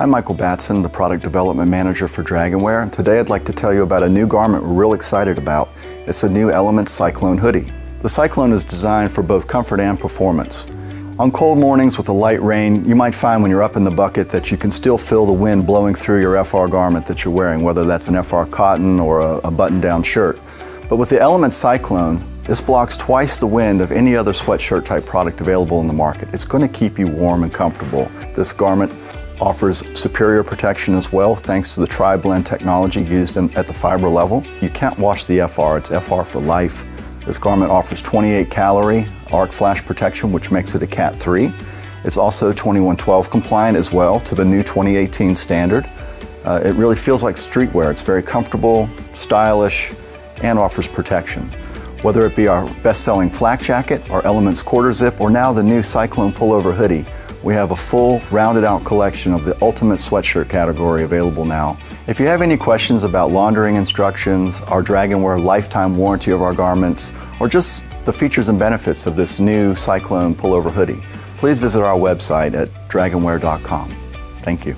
I'm Michael Batson, the Product Development Manager for DragonWear, and today I'd like to tell you about a new garment we're real excited about. It's a new Element Cyclone hoodie. The Cyclone is designed for both comfort and performance. On cold mornings with a light rain, you might find when you're up in the bucket that you can still feel the wind blowing through your FR garment that you're wearing, whether that's an FR cotton or a button-down shirt. But with the Element Cyclone, this blocks twice the wind of any other sweatshirt type product available in the market. It's going to keep you warm and comfortable. This garment offers superior protection as well thanks to the tri-blend technology used at the fiber level. You can't wash the FR, it's FR for life. This garment offers 28 calorie arc flash protection, which makes it a Cat 3. It's also 2112 compliant as well to the new 2018 standard. It really feels like streetwear. It's very comfortable, stylish, and offers protection. Whether it be our best-selling flak jacket, our Elements quarter zip, or now the new Cyclone pullover hoodie, we have a full, rounded-out collection of the ultimate sweatshirt category available now. If you have any questions about laundering instructions, our DragonWear lifetime warranty of our garments, or just the features and benefits of this new Cyclone pullover hoodie, please visit our website at dragonwear.com. Thank you.